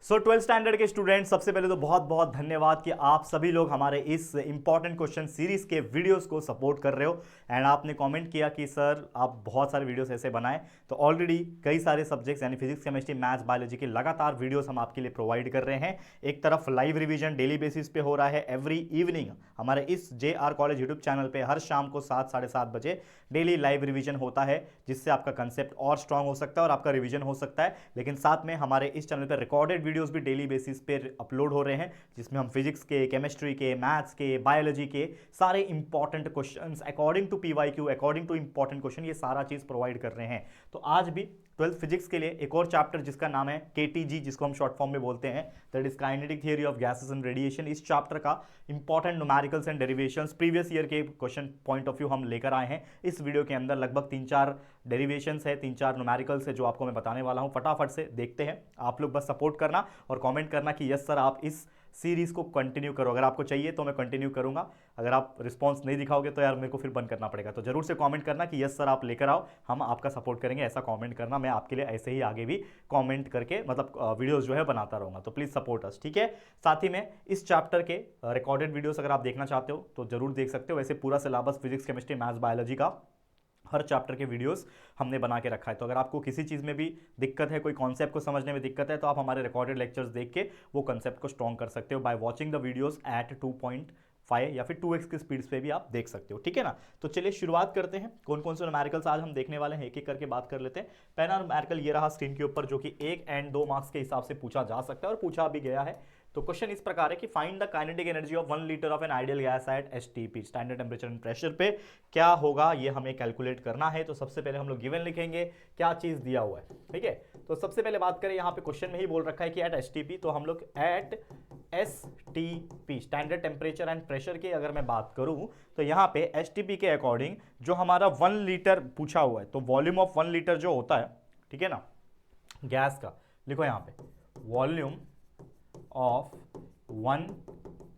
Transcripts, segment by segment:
सो 12th standard के student, सबसे पहले तो बहुत बहुत धन्यवाद कि आप सभी लोग हमारे इस इंपॉर्टेंट क्वेश्चन सीरीज के वीडियोस को सपोर्ट कर रहे हो। एंड आपने कमेंट किया कि सर आप बहुत सारे वीडियोस ऐसे बनाएं। तो ऑलरेडी कई सारे सब्जेक्ट्स यानी फिजिक्स, केमिस्ट्री, मैथ्स, बायोलॉजी के लगातार वीडियोस हम आपके लिए प्रोवाइड कर रहे हैं। एक तरफ लाइव रिवीजन डेली बेसिस पे हो रहा है एवरी इवनिंग हमारे इस JR कॉलेज यूट्यूब चैनल पे हर शाम को 7 साढ़े 7 बजे डेली लाइव रिवीजन होता है, जिससे आपका कंसेप्ट और स्ट्रांग हो सकता है और आपका रिवीजन हो सकता है। लेकिन साथ में हमारे इस चैनल पर रिकॉर्डेड वीडियोस भी डेली बेसिस पे अपलोड हो रहे हैं, जिसमें हम फिजिक्स के, केमिस्ट्री के, मैथ्स के, बायोलॉजी के सारे important questions according to PYQ, according to important question, ये सारा चीज प्रोवाइड कर रहे हैं। तो आज भी 12th फिजिक्स के लिए एक और चैप्टर जिसका नाम है KTG, जिसको हम शॉर्ट फॉर्म में बोलते हैं, that is kinetic theory of gases and radiation. इस चैप्टर का important numericals and derivations previous year के क्वेश्चन पॉइंट ऑफ व्यू हम लेकर आए हैं। इस वीडियो के अंदर लगभग 3-4 डेरिवेशंस है, 3-4 न्यूमेरिकल्स है जो आपको मैं बताने वाला हूं। फटाफट से देखते हैं। आप लोग बस सपोर्ट करना और कमेंट करना कि यस सर आप इस सीरीज को कंटिन्यू करो। अगर आपको चाहिए तो मैं कंटिन्यू करूंगा, अगर आप रिस्पांस नहीं दिखाओगे तो यार मेरे को फिर बंद करना पड़ेगा। तो जरूर से कमेंट करना कि यस सर आप लेकर आओ, हम आपका सपोर्ट करेंगे। ऐसा कमेंट करना, मैं आपके लिए ऐसे ही आगे भी कमेंट करके मतलब वीडियोस जो है बनाता रहूंगा। तो प्लीज सपोर्ट अस, ठीक है। साथ ही में इस चैप्टर के रिकॉर्डेड वीडियोस अगर आप देखना चाहते हो तो जरूर देख सकते हो। वैसे पूरा syllabus physics, chemistry, maths, biology का हर चैप्टर के वीडियोस हमने बना के रखा है। तो अगर आपको किसी चीज़ में भी दिक्कत है, कोई कॉन्सेप्ट को समझने में दिक्कत है, तो आप हमारे रिकॉर्डेड लेक्चर्स देख के वो कॉन्सेप्ट को स्ट्रॉन्ग कर सकते हो by watching the videos at 2.5 या फिर 2x की स्पीड पे भी आप देख सकते हो, ठीक है ना। तो चलिए शुरुआत करते हैं। कौन कौन से न्यूमेरिकल्स आज हम देखने वाले हैं, एक एक करके बात कर लेते हैं। पहला न्यूमेरिकल ये रहा स्क्रीन के ऊपर, जो कि 1 एंड 2 मार्क्स के हिसाब से पूछा जा सकता है और पूछा भी गया है। तो क्वेश्चन इस प्रकार है कि find the kinetic energy of 1 litre of an ideal gas at STP, standard temperature and pressure पे क्या होगा ये हमें कैलकुलेट करना है। तो सबसे पहले हम लोग गिवन लिखेंगे, क्या चीज दिया हुआ है, ठीक है। तो सबसे पहले बात करें, यहाँ पे क्वेश्चन में ही बोल रखा है कि एट STP, तो हम लोग at STP standard temperature and pressure की अगर मैं बात करूं तो यहाँ पे STP के अकॉर्डिंग जो हमारा 1 लीटर पूछा हुआ है, तो वॉल्यूम ऑफ 1 लीटर जो होता है, ठीक है ना, गैस का, लिखो यहाँ पे वॉल्यूम ऑफ 1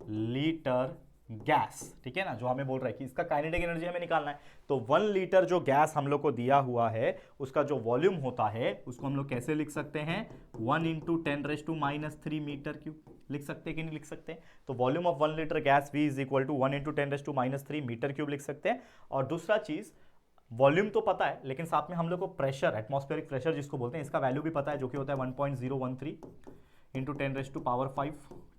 लीटर गैस, ठीक है ना, जो हमें बोल रहा है कि इसका काइनेटिक एनर्जी हमें निकालना है। तो 1 लीटर जो गैस हम लोग को दिया हुआ है उसका जो वॉल्यूम होता है उसको हम लोग कैसे लिख सकते हैं, 1 × 10⁻³ मीटर क्यूब लिख सकते हैं कि नहीं लिख सकते हैं। तो volume of 1 litre gas V is equal to 1 × 10⁻³ metre cube लिख सकते हैं। और दूसरा चीज, वॉल्यूम तो पता है लेकिन साथ में हम लोग को प्रेशर, एटमॉस्फेरिक प्रेशर जिसको बोलते हैं, इसका वैल्यू भी पता है, जो कि होता है 1.013 × 10⁻⁵,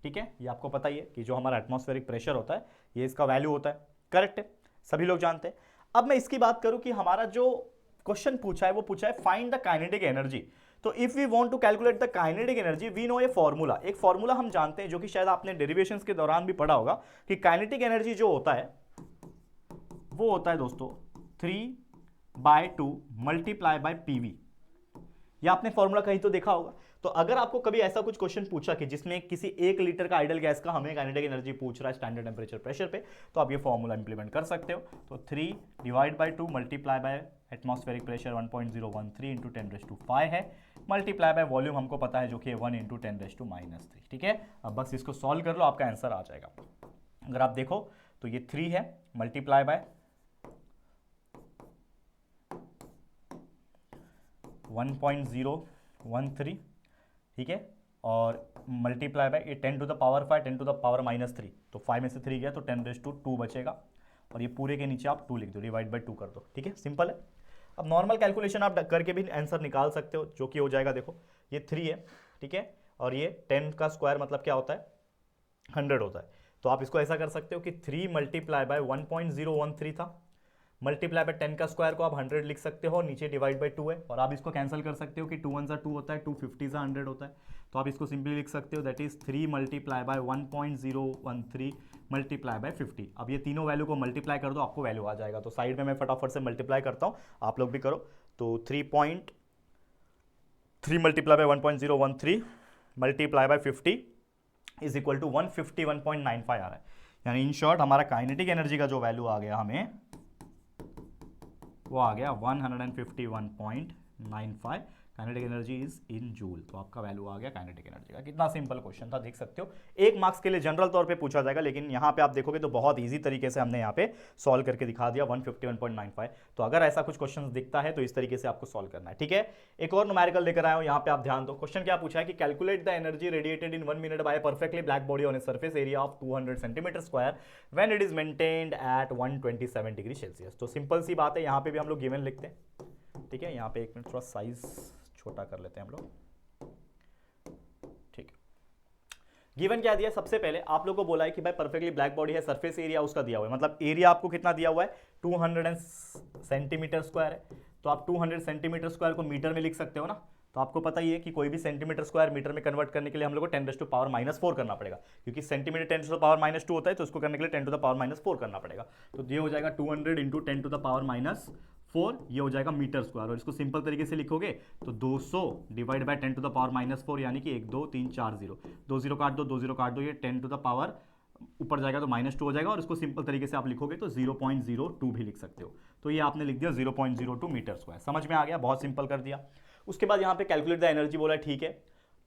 ठीक है। ये आपको पता ही है कि जो हमारा एटमॉस्फेरिक प्रेशर होता है ये इसका वैल्यू होता है, करेक्ट है, सभी लोग जानते हैं। अब मैं इसकी बात करूं कि हमारा जो क्वेश्चन पूछा है वो पूछा है फाइंड द काइनेटिक एनर्जी। तो if we want to calculate the kinetic energy we know a formula, एक फॉर्मूला हम जानते हैं जो कि शायद आपने डेरिवेशंस के दौरान भी पढ़ा होगा कि काइनेटिक एनर्जी जो होता है वो होता है दोस्तों 3/2 मल्टीप्लाई बाय PV। या आपने फॉर्मूला कहीं तो देखा होगा। तो अगर आपको कभी ऐसा कुछ क्वेश्चन पूछा कि जिसमें किसी 1 लीटर का आइडियल गैस का हमें काइनेटिक एनर्जी पूछ रहा है स्टैंडर्ड टेंपरेचर प्रेशर पे, तो आप ये फॉर्मूला इंप्लीमेंट कर सकते हो। तो 3/2 मल्टीप्लाई बाय एटमॉस्फेरिक प्रेशर 1.013 × 10⁵ है, मल्टीप्लाई बाय वॉल्यूम हमको पता है जो कि 1 × 10⁻⁻3, ठीक है। अब बस इसको सॉल्व कर लो, आपका आंसर आ जाएगा। अगर आप देखो तो ये 3 है, मल्टीप्लाई बाय 1.013, ठीक है, और मल्टीप्लाई बाय 10⁻⁵, 10⁻⁻3, तो 5 में से 3 गया तो 10⁻² बचेगा। और ये पूरे के नीचे आप 2 लिख दो, डिवाइड बाय 2 कर दो, ठीक है, सिंपल है। अब नॉर्मल कैलकुलेशन आप करके भी आंसर निकाल सकते हो, जो कि हो जाएगा, देखो ये 3 है, ठीक है, और ये 10 का स्क्वायर मतलब क्या होता है, 100 होता है। तो आप इसको ऐसा कर सकते हो कि 3 मल्टीप्लाई बाय 1.013 था, मल्टीप्लाई बाय 10 का स्क्वायर को आप 100 लिख सकते हो, नीचे डिवाइड बाय 2 है, और आप इसको कैंसिल कर सकते हो कि 2 1 2 होता है, 2 50 100 होता है। तो आप इसको सिंपली लिख सकते हो, that is 3 multiply by 1.013 multiply by 50। अब ये तीनों वैल्यू को मल्टीप्लाई कर दो, आपको वैल्यू आ जाएगा। तो साइड में मैं फटाफट से मल्टीप्लाई करता हूँ, आप लोग भी करो। तो 3 multiply by 1.013 multiply by 50 is equal to 151.95 आ रहा है। यानी इन शॉर्ट हमारा काइनेटिक एनर्जी का जो वैल्यू आ गया हमें वो आ गया 151.95 kinetic energy is in joule, तो आपका वैल्यू आ गया काइनेटिक एनर्जी का। कितना सिंपल क्वेश्चन था, देख सकते हो। 1 मार्क्स के लिए जनरल तौर पे पूछा जाएगा, लेकिन यहाँ पे आप देखोगे तो बहुत इजी तरीके से हमने यहाँ पे सॉल्व करके दिखा दिया 151.95। तो अगर ऐसा कुछ क्वेश्चन दिखता है तो इस तरीके से आपको सॉल्व करना है, ठीक है। एक और न्यूमेरिकल लेकर आया हूँ, यहाँ पे आप ध्यान दो। क्वेश्चन क्या पूछा है कि calculate the energy radiated in 1 minute by perfectly black body on a surface area of 200 centimetre square when it is maintained at 127 degree Celsius. तो सिंपल सी बात है, यहाँ पे भी हम लोग गिवन लिखते हैं, ठीक है। यहाँ पे 1 मिनट थोड़ा साइज छोटा कर लेते हैं हम लोग, ठीक है। गिवन क्या दिया, सबसे पहले आप लोगों को बोला है कि भाई परफेक्टली ब्लैक बॉडी है, सरफेस एरिया उसका दिया हुआ है, मतलब एरिया आपको कितना दिया हुआ है 200 सेंटीमीटर स्क्वायर है। तो आप 200 सेंटीमीटर स्क्वायर को मीटर में लिख सकते हो ना। तो आपको पता ही है कि कोई भी सेंटीमीटर स्क्वायर मीटर में कन्वर्ट करने के लिए हम लोग को 10⁻⁻⁴ करना पड़ेगा, क्योंकि सेंटीमीटर 10⁻⁻² होता है, तो उसको करने के लिए 10⁻⁻⁴ करना पड़ेगा। तो ये हो जाएगा 200 इंटू 10⁻⁴, ये हो जाएगा मीटर स्क्वायर। और इसको सिंपल तरीके से लिखोगे तो 200 डिवाइड बाय 10⁻⁻⁴, यानी कि 1 2 3 4 0, 2 0 काट दो, 2 0 काट दो, ये 10 ऊपर जाएगा तो -2 हो जाएगा। और इसको सिंपल तरीके से आप लिखोगे तो 0.02 भी लिख सकते हो। तो ये आपने लिख दिया 0.02 मीटर स्क्वायर। समझ में आ गया, बहुत सिंपल कर दिया। उसके बाद यहाँ पे कैलकुलेट द एनर्जी बोला, ठीक है।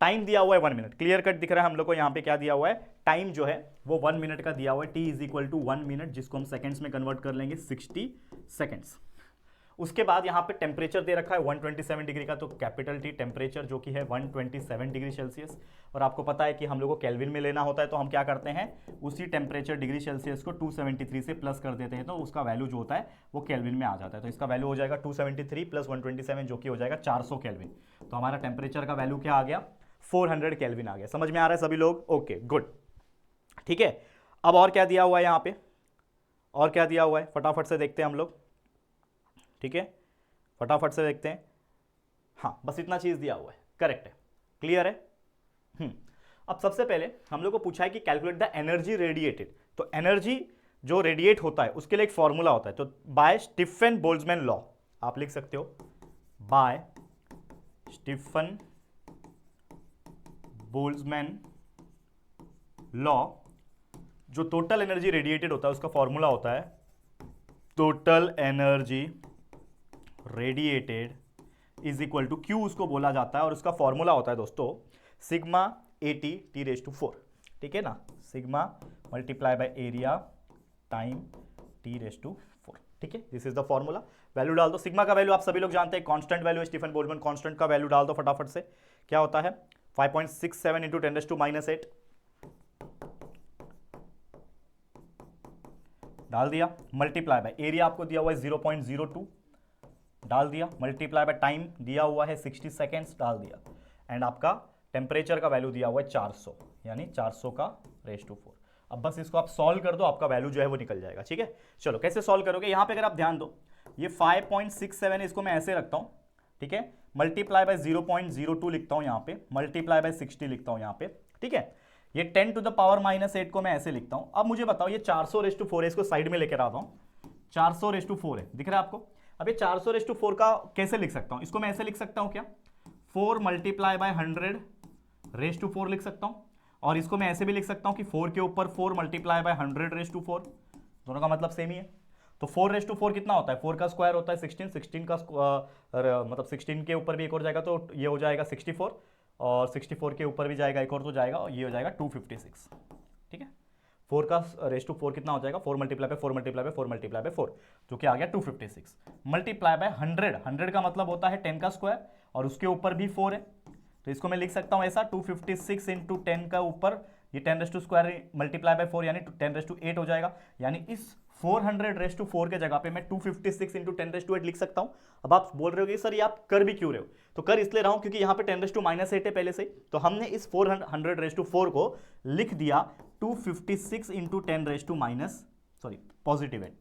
टाइम दिया हुआ है 1 मिनट, क्लियर कट दिख रहा है हम लोग को। यहाँ पे क्या दिया हुआ है, टाइम जो है वो 1 मिनट का दिया हुआ है, t is equal to 1 minute, जिसको हम सेकंड्स में कन्वर्ट कर लेंगे 60 सेकंड्स। उसके बाद यहाँ पे टेम्परेचर दे रखा है 127 डिग्री का, तो कैपिटल टी टेम्परेचर जो कि है 127 डिग्री सेल्सियस। और आपको पता है कि हम लोग को केल्विन में लेना होता है, तो हम क्या करते हैं, उसी टेम्परेचर डिग्री सेल्सियस को 273 से प्लस कर देते हैं, तो उसका वैल्यू जो होता है वो केल्विन में आ जाता है। तो इसका वैल्यू हो जाएगा 273 प्लस 127, जो कि हो जाएगा 400 केल्विन। तो हमारा टेम्परेचर का वैल्यू क्या आ गया, 400 केल्विन आ गया। समझ में आ रहा है सभी लोग, ओके गुड, ठीक है। अब और क्या दिया हुआ है यहाँ पे, और क्या दिया हुआ है फटाफट से देखते हैं हम लोग, ठीक है, फटाफट से देखते हैं। हाँ, बस इतना चीज दिया हुआ है, करेक्ट है, क्लियर है। अब सबसे पहले हम लोग को पूछा है कि कैलकुलेट द एनर्जी रेडिएटेड। तो एनर्जी जो रेडिएट होता है उसके लिए एक फॉर्मूला होता है, तो बाय स्टीफन बोल्ट्जमैन लॉ आप लिख सकते हो, बाय स्टीफन बोल्ट्जमैन लॉ। जो टोटल एनर्जी रेडिएटेड होता है उसका फॉर्मूला होता है total energy radiated is equal to Q, उसको बोला जाता है। और उसका फॉर्मूला होता है दोस्तों सिग्मा AT T⁻⁴, ठीक है ना, sigma multiply by area time T⁻⁴, ठीक है। This is the formula. Value डाल दो, सिग्मा का वैल्यू आप सभी लोग जानते हैं, कांस्टेंट वैल्यू है स्टीफन बोल्ट्जमैन कांस्टेंट का वैल्यू डाल दो फटाफट से। क्या होता है 5.67 इंटू 10⁻⁻⁸ डाल दिया, मल्टीप्लाई बाय एरिया आपको दिया हुआ है 0.02 डाल दिया, मल्टीप्लाई बाय टाइम दिया हुआ है 60 सेकेंड्स डाल दिया, एंड आपका टेम्परेचर का वैल्यू दिया हुआ है 400, यानी 400 का रेज़ टू 4। अब बस इसको आप सॉल्व कर दो, आपका वैल्यू जो है वो निकल जाएगा, ठीक है। चलो कैसे सॉल्व करोगे, यहाँ पे अगर आप ध्यान दो, ये 5.67 इसको मैं ऐसे रखता हूँ, ठीक है, मल्टीप्लाई बाय 0.02 लिखता हूँ यहाँ पे, मल्टीप्लाई बाय 60 लिखता हूँ यहाँ पे, ठीक है। ये 10⁻⁻8 को मैं ऐसे लिखता हूँ। अब मुझे बताओ ये 400/4 है, इसको साइड में लेकर आता हूँ, 400/4 है, दिख रहा है आपको। अब ये 400/4 का कैसे लिख सकता हूँ, इसको मैं ऐसे लिख सकता हूँ क्या, 4 मल्टीप्लाई बाय 100/4 लिख सकता हूँ। और इसको मैं ऐसे भी लिख सकता हूँ कि 4 के ऊपर 4 मल्टीप्लाई बाय 100/4, दोनों का मतलब सेम ही है। तो 4/4 कितना होता है, 4 का स्क्वायर होता है 16, 16 का मतलब 16 के ऊपर भी एक और जाएगा तो ये हो जाएगा 64, और 64 के ऊपर भी जाएगा एक और तो जाएगा, और ये हो जाएगा 256, ठीक है। 4 का रेज़ टू 4 कितना हो जाएगा, 4 multiply by 4 multiply by 4 multiply by 4, जो कि आ गया 256, मल्टीप्लाई बाय 100 का मतलब होता है 10 का स्क्वायर, और उसके ऊपर भी 4 है, तो इसको मैं लिख सकता हूँ ऐसा 256 इंटू 10 का ऊपर ये 10⁻² मल्टीप्लाई बाय 4 यानी 10⁸ हो जाएगा। यानी इस 400⁻4 के जगह पे मैं 256 इंटू 10⁸ लिख सकता हूँ। अब आप बोल रहे हो कि सर ये आप कर भी क्यों रहे हो, तो कर इसलिए रहा हूँ क्योंकि यहाँ पे 10⁻8 है पहले से, तो हमने इस 400⁻4 को लिख दिया 256 इंटू 10⁻⁻, पॉजिटिव है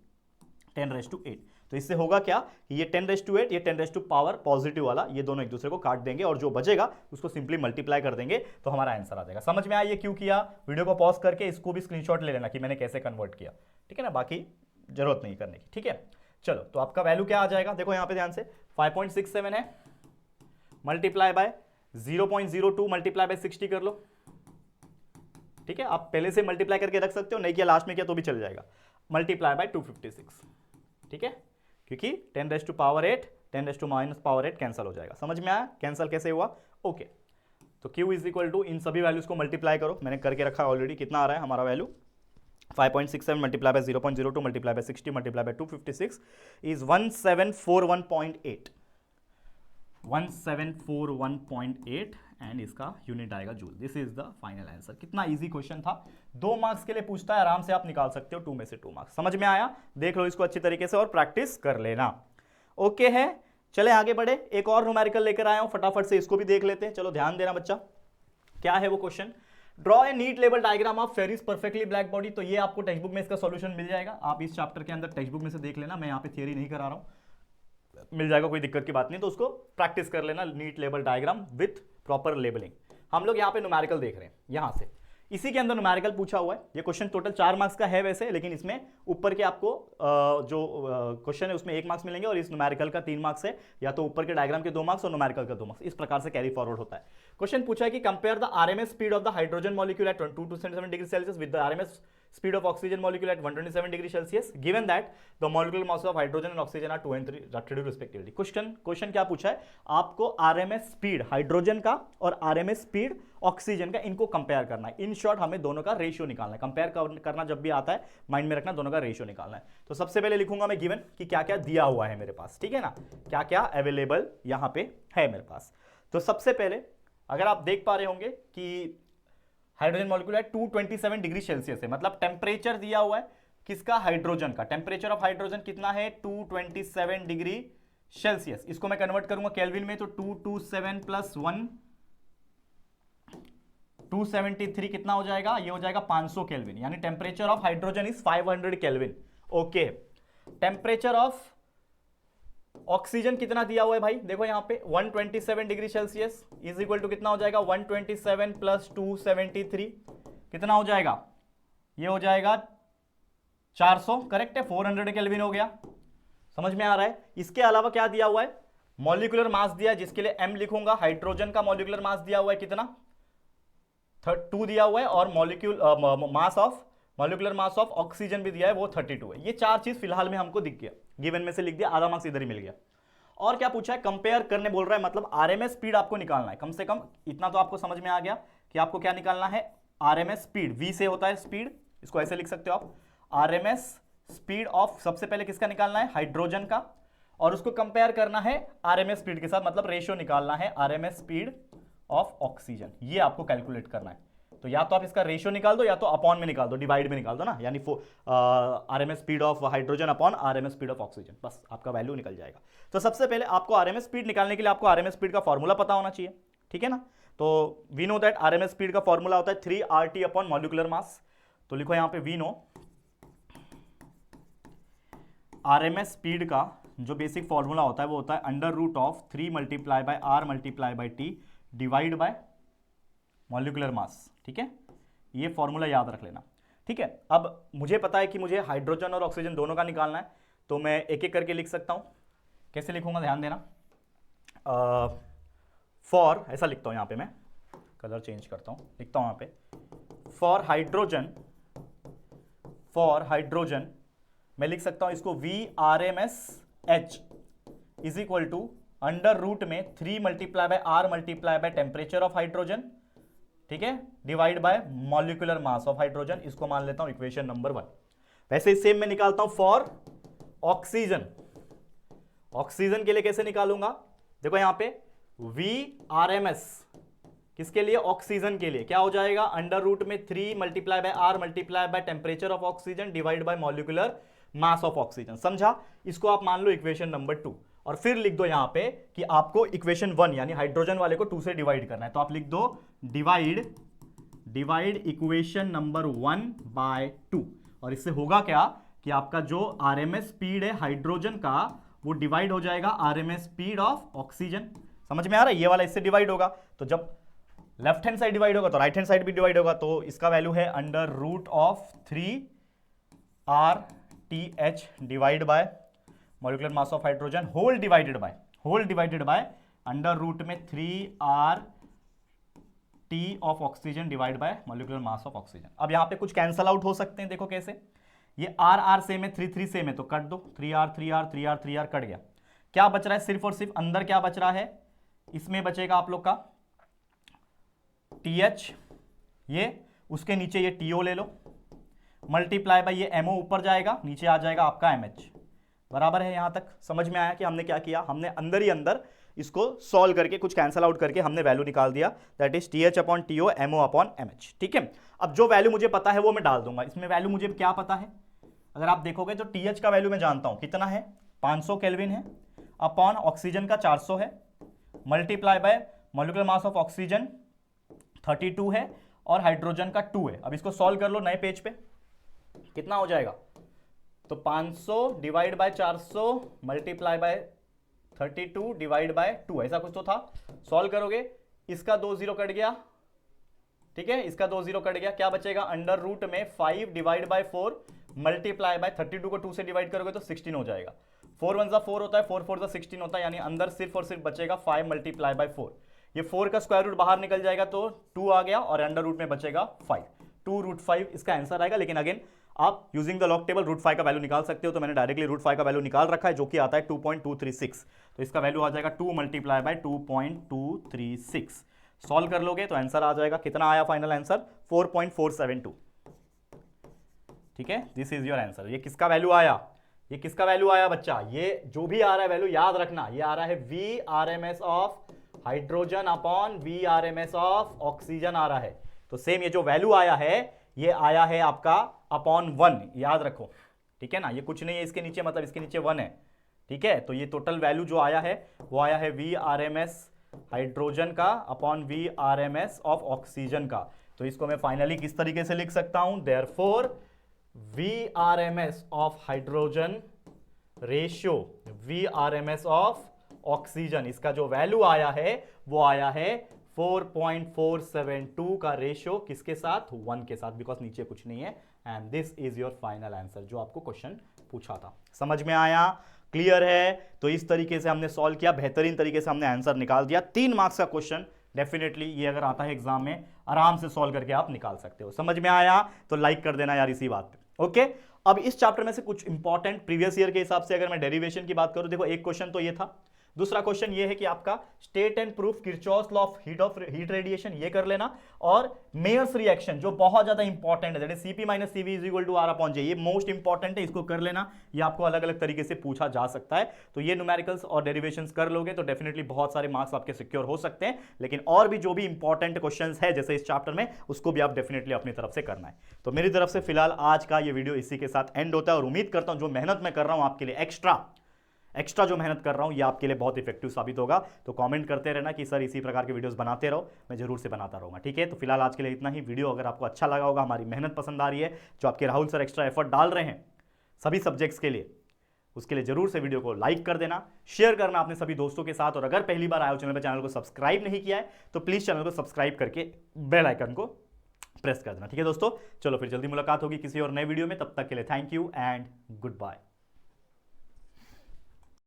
10⁻8। तो इससे होगा क्या, ये 10⁻8 ये 10⁻⁻ पॉजिटिव वाला, ये दोनों एक दूसरे को काट देंगे और जो बचेगा उसको सिंपली मल्टीप्लाई कर देंगे, तो हमारा आंसर आ जाएगा। समझ में आया ये क्यों किया, वीडियो को पॉज करके इसको भी स्क्रीनशॉट ले लेना कि मैंने कैसे कन्वर्ट किया, ठीक है ना, बाकी जरूरत नहीं करने की, ठीक है। चलो तो आपका वैल्यू क्या आ जाएगा, देखो यहाँ पे ध्यान से 5.67 है, मल्टीप्लाई बाय 0.02 मल्टीप्लाई बाय 60 कर लो, ठीक है। आप पहले से मल्टीप्लाई करके रख सकते हो, नहीं किया लास्ट में किया तो भी चल जाएगा, मल्टीप्लाई बाय 256, ठीक है, क्योंकि 10⁻8 10⁻⁸ कैंसिल हो जाएगा। समझ में आया कैंसिल कैसे हुआ? ओके, तो Q इज इक्वल टू इन सभी वैल्यूज को मल्टीप्लाई करो, मैंने करके रखा है ऑलरेडी। कितना आ रहा है हमारा value? 5.67 multiply by 0.02 multiply by 60 multiply by 256 is 1741.8 1741.8 and इसका यूनिट आएगा joule. This is the final answer. कितना इजी क्वेश्चन था, 2 मार्क्स के लिए पूछता है, आराम से आप निकाल सकते हो 2 में से 2 मार्क्स। समझ में आया? देख लो इसको अच्छी तरीके से और प्रैक्टिस कर लेना। ओके है, चले आगे बढ़े। एक और न्यूमेरिकल लेकर आया हूं, फटाफट से इसको भी देख लेते हैं। चलो ध्यान देना बच्चा, क्या है वो question? Draw a neat level diagram of Ferry's perfectly black body. तो ये आपको टेक्स्ट बुक में इसका सॉल्यूशन मिल जाएगा, आप इस चैप्टर के अंदर टेक्स्ट बुक में से देख लेना, मैं यहाँ पे थियरी नहीं करा रहा हूँ, मिल जाएगा, कोई दिक्कत की बात नहीं। तो उसको प्रैक्टिस कर लेना, neat level diagram with proper labelling. हम लोग यहाँ पे न्यूमेरिकल देख रहे हैं, यहाँ से इसी के अंदर न्यूमेरिकल पूछा हुआ है। ये क्वेश्चन टोटल 4 मार्क्स का है वैसे, लेकिन इसमें ऊपर के आपको जो क्वेश्चन है उसमें 1 मार्क्स मिलेंगे और इस न्यूमेरिकल का 3 मार्क्स है, या तो ऊपर के डायग्राम के 2 मार्क्स और न्यूमेरिकल का 2 मार्क्स, इस प्रकार से कैरी फॉरवर्ड होता है। क्वेश्चन पूछा है कि compare the RMS speed of the hydrogen molecule eight 227 degree Celsius with the RMS speed of oxygen molecule at 127 degree Celsius given that the molecular mass of hydrogen and oxygen are 2 and 3 respectively। Question क्या पूछा है? आपको RMS speed hydrogen का और RMS speed oxygen का, इनको compare करना है। इन शॉर्ट हमें दोनों का रेशियो निकालना है। कंपेयर करना जब भी आता है माइंड में रखना, दोनों का रेशियो निकालना है। तो सबसे पहले लिखूंगा मैं गिवन कि क्या क्या दिया हुआ है मेरे पास, ठीक है ना, क्या क्या अवेलेबल यहां पे है मेरे पास। तो सबसे पहले अगर आप देख पा रहे होंगे कि हाइड्रोजन मॉलिक्यूल है 227 डिग्री सेल्सियस है, मतलब टेम्परेचर दिया हुआ है किसका? हाइड्रोजन का। टेम्परेचर ऑफ हाइड्रोजन कितना है? 227 डिग्री सेल्सियस। इसको मैं कन्वर्ट करूंगा केल्विन में, तो 227 प्लस 1 273 कितना हो जाएगा? ये हो जाएगा 500 केल्विन, यानी temperature of hydrogen is 500 kelvin. Okay, temperature of oxygen कितना दिया हुआ है भाई? देखो यहाँ पे 127 degree Celsius is equal to कितना हो जाएगा? 127 प्लस 273 कितना हो जाएगा? ये हो जाएगा 400, करेक्ट है, 400 केल्विन हो गया। समझ में आ रहा है? इसके अलावा क्या दिया हुआ है? मॉलिक्यूलर मास दिया है, जिसके लिए m लिखूंगा। हाइड्रोजन का मॉलिक्यूलर मास दिया हुआ है कितना? 2 दिया हुआ है, और मॉलिक्यूलर मास ऑफ ऑक्सीजन भी दिया है, वो 32 है। ये 4 चीज फिलहाल में हमको दिख गया, गिवन में से लिख दिया, आधा मार्क्स इधर ही मिल गया। और क्या पूछा है? कंपेयर करने बोल रहा है, मतलब आरएमएस स्पीड आपको निकालना है। कम से कम इतना तो आपको समझ में आ गया कि आपको क्या निकालना है? आरएमएस स्पीड, वी से होता है स्पीड, इसको ऐसे लिख सकते हो आप, आरएमएस स्पीड ऑफ, सबसे पहले किसका निकालना है? हाइड्रोजन का, और उसको कंपेयर करना है आरएमएस स्पीड के साथ, मतलब रेशियो निकालना है आरएमएस स्पीड ऑफ ऑक्सीजन। ये आपको कैलकुलेट करना है। तो या तो आप इसका रेशियो निकाल दो, या तो अपॉन में निकाल दो, डिवाइड में निकाल दो ना, यानी RMS speed of hydrogen upon RMS speed of oxygen, बस आपका वैल्यू निकल जाएगा। तो सबसे पहले आपको आरएमएस स्पीड निकालने के लिए आपको आरएमएस स्पीड का फॉर्मूला पता होना चाहिए, ठीक है ना। तो we know that RMS speed का फॉर्मूला होता है 3RT अपॉन मॉलिक्यूलर मास। तो लिखो यहां पे वी नो आरएमएस स्पीड का जो बेसिक फॉर्मूला होता है वो होता है √3 multiply by R multiply bye T divide by molecular मास, ठीक है। ये फॉर्मूला याद रख लेना, ठीक है। अब मुझे पता है कि मुझे हाइड्रोजन और ऑक्सीजन दोनों का निकालना है, तो मैं एक एक करके लिख सकता हूं। कैसे लिखूंगा ध्यान देना। फॉर, ऐसा लिखता हूं यहां पे, मैं कलर चेंज करता हूं, लिखता हूं यहां पे फॉर हाइड्रोजन मैं लिख सकता हूं इसको VRMSH is equal to √3 multiply by R multiply by temperature of hydrogen, ठीक है, divide by molecular mass of hydrogen. इसको मान लेता हूं इक्वेशन नंबर 1। वैसे सेम मैं निकालता हूं फॉर ऑक्सीजन। ऑक्सीजन के लिए कैसे निकालूंगा? देखो यहां पे VRMS किसके लिए? ऑक्सीजन के लिए। क्या हो जाएगा? √3 multiply by R multiply by temperature of oxygen divide by molecular mass of oxygen. समझा? इसको आप मान लो इक्वेशन नंबर 2, और फिर लिख दो यहां पे कि आपको इक्वेशन 1 यानी हाइड्रोजन वाले को 2 से डिवाइड करना है। तो आप लिख दो डिवाइड इक्वेशन नंबर 1 बाय 2, और इससे होगा क्या कि आपका जो आरएमएस स्पीड है हाइड्रोजन का वो डिवाइड हो जाएगा आरएमएस स्पीड ऑफ ऑक्सीजन। समझ में आ रहा है? ये वाला इससे डिवाइड होगा, तो जब लेफ्ट हैंड साइड डिवाइड होगा तो राइट हैंड साइड भी डिवाइड होगा। तो इसका वैल्यू है √3RTH divide by molecular mass of hydrogen whole divided by √3RT of oxygen divide by molecular mass of oxygen. अब यहां पे कुछ कैंसल आउट हो सकते हैं, देखो कैसे। ये R सेम है, 3 सेम है, तो कट दो, 3R कट गया। क्या बच रहा है, सिर्फ और सिर्फ अंदर क्या बच रहा है, इसमें बचेगा आप लोग का TH, ये उसके नीचे ये TO ले लो, मल्टीप्लाई बाय ये MO ऊपर जाएगा, नीचे आ जाएगा आपका MH। बराबर है, यहां तक समझ में आया कि हमने क्या किया, हमने अंदर ही अंदर इसको सॉल्व करके कुछ कैंसल आउट करके हमने वैल्यू निकाल दिया, दैट इज TH/TO MO/MH। ठीक है, अब जो वैल्यू मुझे पता है वो मैं डाल दूंगा। इसमें वैल्यू मुझे क्या पता है, अगर आप देखोगे तो TH का वैल्यू मैं जानता हूं कितना है, 500 केल्विन है, अपॉन ऑक्सीजन का 400 है, multiply by molecular mass of oxygen 32 है और हाइड्रोजन का 2 है। अब इसको सॉल्व कर लो नए पेज पे, कितना हो जाएगा, तो 500 divide by 400 multiply by 32 divide by 2, ऐसा कुछ तो था। सॉल्व करोगे, इसका 2 0 कट गया, ठीक है, इसका 2 0 कट गया, क्या बचेगा, अंडर रूट में 5 डिवाइड बाय 4 मल्टीप्लाई बाय 32 को 2 से डिवाइड करोगे तो 16 हो जाएगा। 4 1 जा 4 होता है, 4 4 जा 16 होता है, यानी अंदर सिर्फ और सिर्फ बचेगा 5 मल्टीप्लाई बाय 4। ये 4 का स्क्वायर रूट बाहर निकल जाएगा तो 2 आ गया और अंडर रूट में बचेगा 5, 2√5 इसका आंसर आएगा। लेकिन अगेन आप यूजिंग द लॉग टेबल √5 का वैल्यू निकाल सकते हो, तो मैंने डायरेक्टली √5 का वैल्यू निकाल रखा है जो कि आता है 2.236, तो इसका वैल्यू आ जाएगा 2 मल्टीप्लाई बाय 2.236। सॉल्व कर लोगे तो आंसर आ जाएगा, कितना आया फाइनल आंसर, 4.472। ठीक है, दिस इज योर आंसर। ये किसका वैल्यू आया, ये किसका वैल्यू आया बच्चा, ये जो भी आ रहा है वैल्यू याद रखना, ये आ रहा है VRMS of hydrogen upon VRMS of oxygen आ रहा है। तो सेम ये जो वैल्यू आया है ये आया है आपका अपॉन 1, याद रखो, ठीक है ना, ये कुछ नहीं है इसके नीचे, मतलब इसके नीचे 1 है, ठीक है। तो ये टोटल वैल्यू जो आया है वो आया है VRMS हाइड्रोजन का अपॉन VRMS ऑफ ऑक्सीजन का। तो इसको मैं फाइनली किस तरीके से लिख सकता हूं, therefore VRMS of hydrogen ratio VRMS of oxygen, इसका जो वैल्यू आया है वो आया है 4.472 का रेशियो, किसके साथ, 1 के साथ, बिकॉज नीचे कुछ नहीं है। And this is your final answer जो आपको क्वेश्चन पूछा था। समझ में आया, क्लियर है। तो इस तरीके से हमने सॉल्व किया, बेहतरीन तरीके से हमने आंसर निकाल दिया। 3 मार्क्स का क्वेश्चन डेफिनेटली ये अगर आता है एग्जाम में आराम से सॉल्व करके आप निकाल सकते हो। समझ में आया तो लाइक कर देना यार इसी बात पे, ओके। अब इस चैप्टर में से कुछ इंपॉर्टेंट प्रीवियस ईयर के हिसाब से अगर मैं डेरिवेशन की बात करूं, देखो एक क्वेश्चन तो ये था, दूसरा क्वेश्चन ये है कि आपका state and proof Kirchhoff law of heat radiation, ये कर लेना, और मेयर्स रिएक्शन जो बहुत ज्यादा इंपॉर्टेंट है, that is Cp - Cv = R/J, ये मोस्ट इंपॉर्टेंट है, इसको कर लेना। ये आपको अलग अलग तरीके से पूछा जा सकता है, तो ये न्यूमेरिकल्स और डेरिवेशंस कर लोगे तो डेफिनेटली बहुत सारे मार्क्स आपके सिक्योर हो सकते हैं। लेकिन और भी जो भी इंपॉर्टेंट क्वेश्चंस है जैसे इस चैप्टर में, उसको भी आप डेफिनेटली अपनी तरफ से करना है। तो मेरी तरफ से फिलहाल आज का ये वीडियो इसी के साथ एंड होता है, और उम्मीद करता हूं जो मेहनत मैं कर रहा हूं आपके लिए, एक्स्ट्रा जो मेहनत कर रहा हूं ये आपके लिए बहुत इफेक्टिव साबित होगा। तो कमेंट करते रहना कि सर इसी प्रकार के वीडियोस बनाते रहो, मैं जरूर से बनाता रहूंगा, ठीक है। तो फिलहाल आज के लिए इतना ही। वीडियो अगर आपको अच्छा लगा होगा, हमारी मेहनत पसंद आ रही है, जो आपके राहुल सर एक्स्ट्रा एफर्ट डाल रहे हैं सभी सब्जेक्ट्स के लिए, उसके लिए जरूर से वीडियो को लाइक कर देना, शेयर करना अपने सभी दोस्तों के साथ, और अगर पहली बार आए हो चैनल पर, चैनल को सब्सक्राइब नहीं किया है तो प्लीज चैनल को सब्सक्राइब करके बेल आइकन को प्रेस कर देना, ठीक है दोस्तों। चलो फिर जल्दी मुलाकात होगी किसी और नए वीडियो में, तब तक के लिए thank you and good bye.